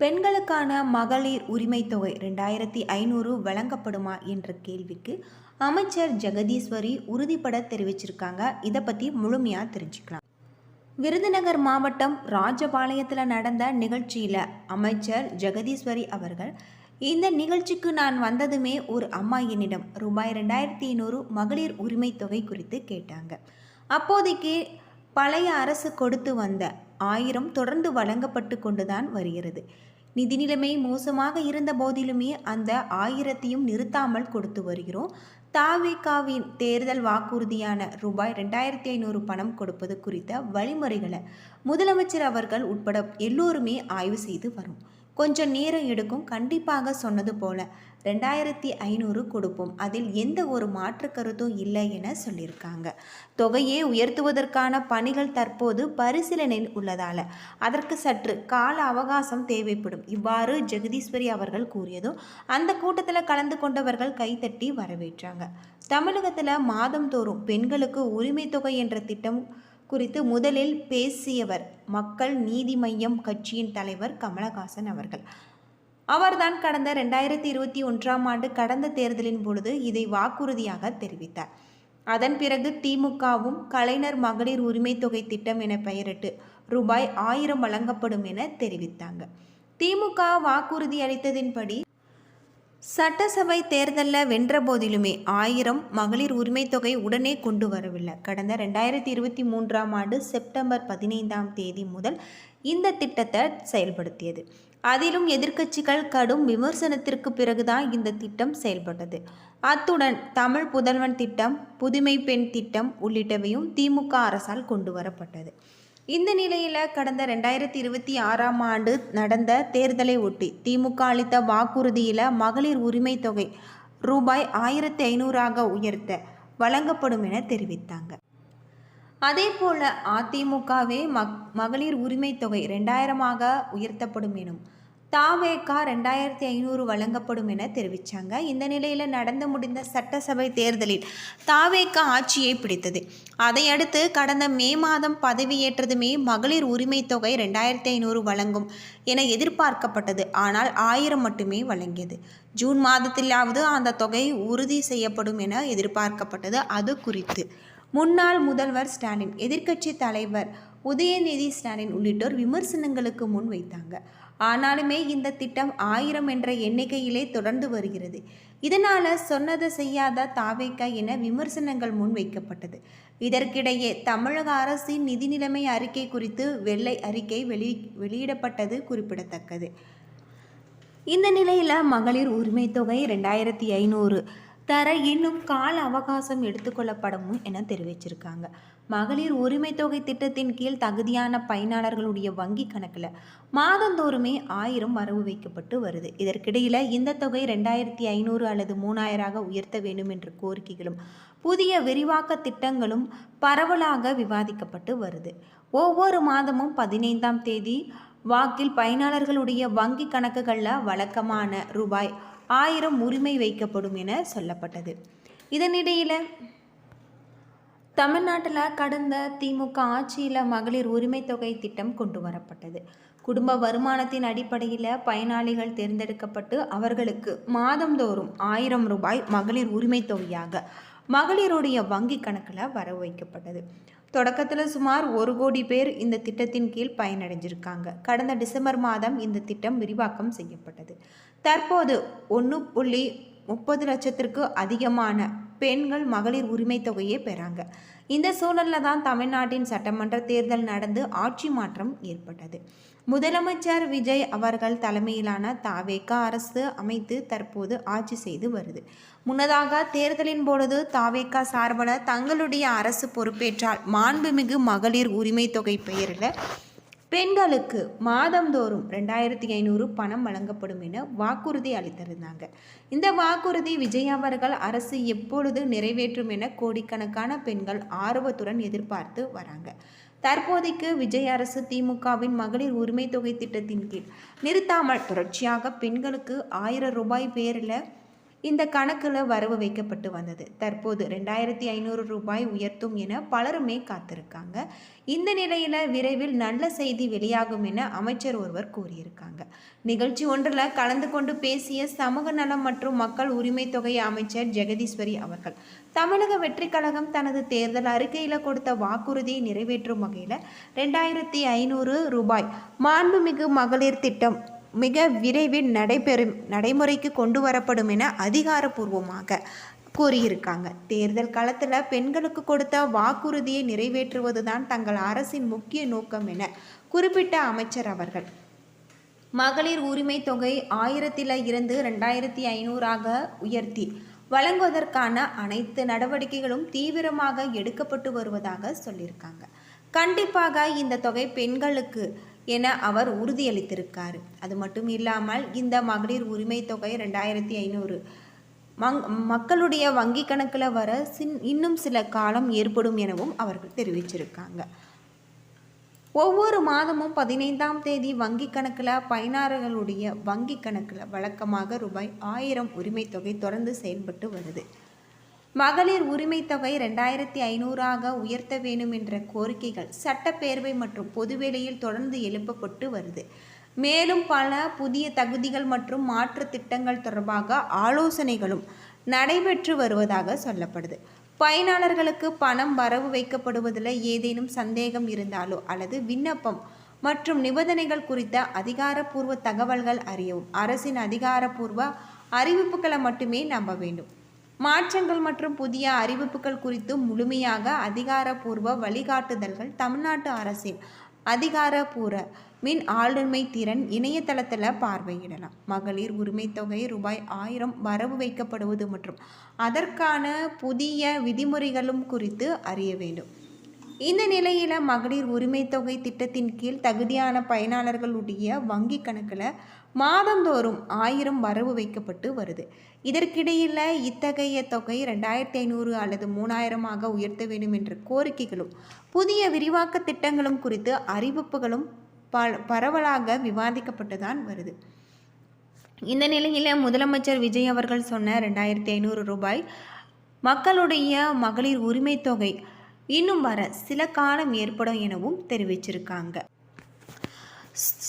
பெண்களுக்கான மகளிர் உரிமை தொகை 2500 வழங்கப்படுமா என்ற கேள்விக்கு அமைச்சர் ஜெகதீஸ்வரி உறுதிபட தெரிவிச்சிருக்காங்க. இதை பற்றி முழுமையாக தெரிஞ்சுக்கலாம். விருதுநகர் மாவட்டம் ராஜபாளையத்தில் நடந்த நிகழ்ச்சியில் அமைச்சர் ஜெகதீஸ்வரி அவர்கள், இந்த நிகழ்ச்சிக்கு நான் வந்ததுமே ஒரு அம்மா என்னிடம் ரூபாய் 2500 மகளிர் உரிமை தொகை குறித்து கேட்டாங்க. அப்போதைக்கு பழைய அரசு கொடுத்து வந்த 1000 தொடர்ந்து வழங்கப்பட்டு கொண்டுதான் வருகிறது. நிதி நிலைமை மோசமாக இருந்த போதிலுமே அந்த 1000ஐயும் நிறுத்தாமல் கொடுத்து வருகிறோம். தாவேகாவின் தேர்தல் வாக்குறுதியான ரூபாய் 2500 பணம் கொடுப்பது குறித்த வழிமுறைகளை முதலமைச்சர் அவர்கள் உட்பட எல்லோருமே ஆய்வு செய்து வரும். கொஞ்சம் நேரம் எடுக்கும். கண்டிப்பாக சொன்னது போல 2500 கொடுப்போம். அதில் எந்த ஒரு மாற்று கருத்தும் இல்லை என சொல்லியிருக்காங்க. தொகையை உயர்த்துவதற்கான பணிகள் தற்போது பரிசீலனையில் உள்ளதால அதற்கு சற்று கால அவகாசம் தேவைப்படும். இவ்வாறு ஜெகதீஸ்வரி அவர்கள் கூறியதும் அந்த கூட்டத்தில் கலந்து கொண்டவர்கள் கைத்தட்டி வரவேற்றாங்க. தமிழகத்தில் மாதந்தோறும் பெண்களுக்கு உரிமை தொகை என்ற திட்டம் குறித்து முதலில் பேசியவர் மக்கள் நீதி மய்யம் கட்சியின் தலைவர் கமலஹாசன் அவர்கள். அவர்தான் கடந்த 2021 கடந்த தேர்தலின் பொழுது இதை வாக்குறுதியாக தெரிவித்தார். அதன் பிறகு திமுகவும் கலைஞர் மகளிர் உரிமை தொகை திட்டம் என பெயரிட்டு ரூபாய் 1000 வழங்கப்படும் என தெரிவித்தாங்க. திமுக வாக்குறுதி அளித்ததின்படி சட்டசபை தேர்தலில் வென்ற போதிலுமே 1000 மகளிர் உரிமை தொகை உடனே கொண்டு வரவில்லை. கடந்த 2023 செப்டம்பர் 15 முதல் இந்த திட்டத்தை செயல்படுத்தியது. அதிலும் எதிர்க்கட்சிகள் கடும் விமர்சனத்திற்கு பிறகுதான் இந்த திட்டம் செயல்பட்டது. அத்துடன் தமிழ் புதல்வன் திட்டம், புதுமை பெண் திட்டம் உள்ளிட்டவையும் திமுக அரசால் கொண்டு வரப்பட்டது. இந்த நிலையில் கடந்த 2026 நடந்த தேர்தலை ஒட்டி திமுக அளித்த வாக்குறுதியில் மகளிர் உரிமை தொகை ரூபாய் 1500 உயர்த்த வழங்கப்படும் என தெரிவித்தாங்க. அதே போல அதிமுகவே மகளிர் உரிமை தொகை 2000 உயர்த்தப்படும் எனும் தாவேகா 2500 வழங்கப்படும் என தெரிவித்தாங்க. இந்த நிலையில் நடந்து முடிந்த சட்டசபை தேர்தலில் தாவேகா ஆட்சியை பிடித்தது. அதையடுத்து கடந்த மே மாதம் பதவியேற்றதுமே மகளிர் உரிமை தொகை 2500 வழங்கும் என எதிர்பார்க்கப்பட்டது. ஆனால் 1000 மட்டுமே வழங்கியது. ஜூன் மாதத்திலாவது அந்த தொகை உறுதி செய்யப்படும் என எதிர்பார்க்கப்பட்டது. அது குறித்து முன்னாள் முதல்வர் ஸ்டாலின், எதிர்க்கட்சி தலைவர் உதயநிதி ஸ்டாலின் உள்ளிட்டோர் விமர்சனங்களுக்கு முன் வைத்தாங்க. ஆனாலுமே இந்த திட்டம் 1000 என்ற எண்ணிக்கையிலே தொடர்ந்து வருகிறது. இதனால் சொன்னதை செய்யாத தாவேகா என விமர்சனங்கள் முன்வைக்கப்பட்டது. இதற்கிடையே தமிழக அரசின் நிதி நிலைமை அறிக்கை குறித்து வெள்ளை அறிக்கை வெளியிடப்பட்டது குறிப்பிடத்தக்கது. இந்த நிலையில் மகளிர் உரிமை தொகை 2500 தர இன்னும் கால அவகாசம் எடுத்துக்கொள்ளப்படும் என தெரிவிச்சிருக்காங்க. மகளிர் உரிமை தொகை திட்டத்தின் கீழ் தகுதியான பயனாளர்களுடைய வங்கி கணக்கில் மாதந்தோறுமே 1000 வரவு வைக்கப்பட்டு வருது. இதற்கிடையில் இந்த தொகை 2500 அல்லது 3000 உயர்த்த வேண்டும் என்ற கோரிக்கைகளும் புதிய விரிவாக்க திட்டங்களும் பரவலாக விவாதிக்கப்பட்டு வருது. ஒவ்வொரு மாதமும் 15ஆம் தேதி வாக்கில் பயனாளர்களுடைய வங்கி கணக்குகளில் வழக்கமான ரூபாய் 1000 உரிமை வைக்கப்படும் என சொல்லப்பட்டது. இதனிடையில் தமிழ்நாட்டில் கடந்த திமுக ஆட்சியில் மகளிர் உரிமை தொகை திட்டம் கொண்டு வரப்பட்டது. குடும்ப வருமானத்தின் அடிப்படையில் பயனாளிகள் தேர்ந்தெடுக்கப்பட்டு அவர்களுக்கு மாதந்தோறும் 1000 ரூபாய் மகளிர் உரிமை தொகையாக மகளிருடைய வங்கி கணக்கில் வரவு வைக்கப்பட்டது. தொடக்கத்தில் சுமார் 1 கோடி பேர் இந்த திட்டத்தின் கீழ் பயனடைஞ்சிருக்காங்க. கடந்த டிசம்பர் மாதம் இந்த திட்டம் விரிவாக்கம் செய்யப்பட்டது. தற்போது 1.30 லட்சத்திற்கு அதிகமான பெண்கள் மகளிர் உரிமை தொகையை பெறாங்க. இந்த சூழலில் தான் தமிழ்நாட்டின் சட்டமன்ற தேர்தல் நடந்து ஆட்சி மாற்றம் ஏற்பட்டது. முதலமைச்சர் விஜய் அவர்கள் தலைமையிலான தாவேகா அரசு அமைத்து தற்போது ஆட்சி செய்து வருது. முன்னதாக தேர்தலின் பொழுது தாவேகா சார்பில் தங்களுடைய அரசு பொறுப்பேற்றால் மாண்புமிகு மகளிர் உரிமை தொகை பெயரில் பெண்களுக்கு மாதந்தோறும் 2500 பணம் வழங்கப்படும் என வாக்குறுதி அளித்திருந்தாங்க. இந்த வாக்குறுதி விஜய் அவர்கள் அரசு எப்பொழுது நிறைவேற்றும் என கோடிக்கணக்கான பெண்கள் ஆர்வத்துடன் எதிர்பார்த்து வராங்க. தற்போதைக்கு விஜய் அரசு திமுகவின் மகளிர் உரிமை தொகை திட்டத்தின் கீழ் நிறுத்தாமல் தொடர்ச்சியாக பெண்களுக்கு 1000 ரூபாய் பேரில் இந்த கணக்கில் வரவு வைக்கப்பட்டு வந்தது. தற்போது 2500 ரூபாய் உயர்த்தும் என பலருமே காத்திருக்காங்க. இந்த நிலையில் விரைவில் நல்ல செய்தி வெளியாகும் என அமைச்சர் ஒருவர் கூறியிருக்காங்க. நிகழ்ச்சி ஒன்றில் கலந்து கொண்டு பேசிய சமூக நலம் மற்றும் மக்கள் உரிமை தொகை அமைச்சர் ஜெகதீஸ்வரி அவர்கள், தமிழக வெற்றி கழகம் தனது தேர்தல் அறிக்கையில் கொடுத்த வாக்குறுதியை நிறைவேற்றும் வகையில் 2500 ரூபாய் மாண்புமிகு மகளிர் திட்டம் மிக விரைவில் நடைமுறைக்கு கொண்டு வரப்படும் என அதிகாரப்பூர்வமாக கூறியிருக்காங்க. தேர்தல் காலத்தில் பெண்களுக்கு கொடுத்த வாக்குறுதியை நிறைவேற்றுவதுதான் தங்கள் அரசின் முக்கிய நோக்கம் என குறிப்பிட்ட அமைச்சர் அவர்கள், மகளிர் உரிமை தொகை 1000 இருந்து 2500 உயர்த்தி வழங்குவதற்கான அனைத்து நடவடிக்கைகளும் தீவிரமாக எடுக்கப்பட்டு வருவதாக சொல்லியிருக்காங்க. கண்டிப்பாக இந்த தொகை பெண்களுக்கு என அவர் உறுதியளித்திருக்காரு. அது மட்டும் இல்லாமல் இந்த மகளிர் உரிமை தொகை 2500 மக்களுடைய வங்கி கணக்கில் வர இன்னும் சில காலம் ஏற்படும் எனவும் அவர்கள் தெரிவிச்சிருக்காங்க. ஒவ்வொரு மாதமும் 15ஆம் தேதி வங்கி கணக்கில் பயனாளர்களுடைய வங்கி கணக்கில் வழக்கமாக ரூபாய் 1000 உரிமை தொகை தொடர்ந்து செயல்பட்டு வருது. மகளிர் உரிமை தொகை 2500 உயர்த்த வேண்டும் என்ற கோரிக்கைகள் சட்டப்பேரவை மற்றும் பொதுவெளியில் தொடர்ந்து எழுப்பப்பட்டு வருது. மேலும் பல புதிய தகுதிகள் மற்றும் மாற்று திட்டங்கள் தொடர்பாக ஆலோசனைகளும் நடைபெற்று வருவதாக சொல்லப்படுது. பயனாளர்களுக்கு பணம் வரவு வைக்கப்படுவதில் ஏதேனும் சந்தேகம் இருந்தாலோ அல்லது விண்ணப்பம் மற்றும் நிபந்தனைகள் குறித்த அதிகாரப்பூர்வ தகவல்கள் அறியவும் அரசின் அதிகாரப்பூர்வ அறிவிப்புகளை மட்டுமே நம்ப வேண்டும். மாற்றங்கள் மற்றும் புதிய அறிவிப்புகள் குறித்து முழுமையாக அதிகாரப்பூர்வ வழிகாட்டுதல்கள் தமிழ்நாட்டு அரசின் அதிகாரப்பூர்வ மின் ஆளுமை திறன் இணையதளத்தில் பார்வையிடலாம். மகளிர் உரிமை தொகை ரூபாய் 1000 வரவு வைக்கப்படுவது மற்றும் அதற்கான புதிய விதிமுறைகளும் குறித்து அறிய வேண்டும். இந்த நிலையில் மகளிர் உரிமை தொகை திட்டத்தின் கீழ் தகுதியான பயனாளர்களுடைய வங்கி கணக்கில் மாதந்தோறும் 1000 வரவு வைக்கப்பட்டு வருது. இதற்கிடையில் இத்தகைய தொகை 2500 அல்லது 3000 உயர்த்த வேண்டும் என்ற கோரிக்கைகளும் புதிய விரிவாக்க திட்டங்களும் குறித்து அறிவிப்புகளும் பரவலாக விவாதிக்கப்பட்டுதான் வருது. இந்த நிலையில் முதலமைச்சர் விஜய் அவர்கள் சொன்ன 2500 ரூபாய் மக்களுடைய மகளிர் உரிமை தொகை இன்னும் வர சில காலம் ஏற்படும் எனவும் தெரிவிச்சிருக்காங்க.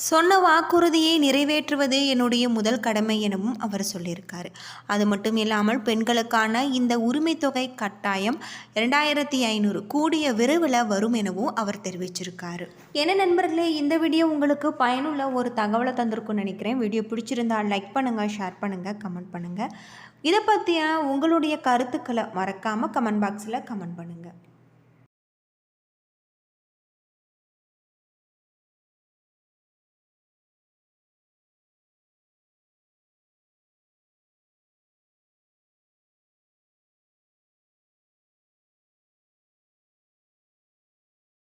சொன்ன வாக்குறுதியை நிறைவேற்றுவது என்னுடைய முதல் கடமை எனவும் அவர் சொல்லியிருக்காரு. அது மட்டும் இல்லாமல் பெண்களுக்கான இந்த உரிமை தொகை கட்டாயம் 2500 கூடிய விரைவில் வரும் எனவும் அவர் தெரிவிச்சிருக்காரு. என்ன நண்பர்களே, இந்த வீடியோ உங்களுக்கு பயனுள்ள ஒரு தகவலை தந்திருக்கும்னு நினைக்கிறேன். வீடியோ பிடிச்சிருந்தால் லைக் பண்ணுங்கள், ஷேர் பண்ணுங்கள், கமெண்ட் பண்ணுங்கள். இதை பற்றிய உங்களுடைய கருத்துக்களை மறக்காமல் கமெண்ட் பாக்ஸில் கமெண்ட் பண்ணுங்கள்.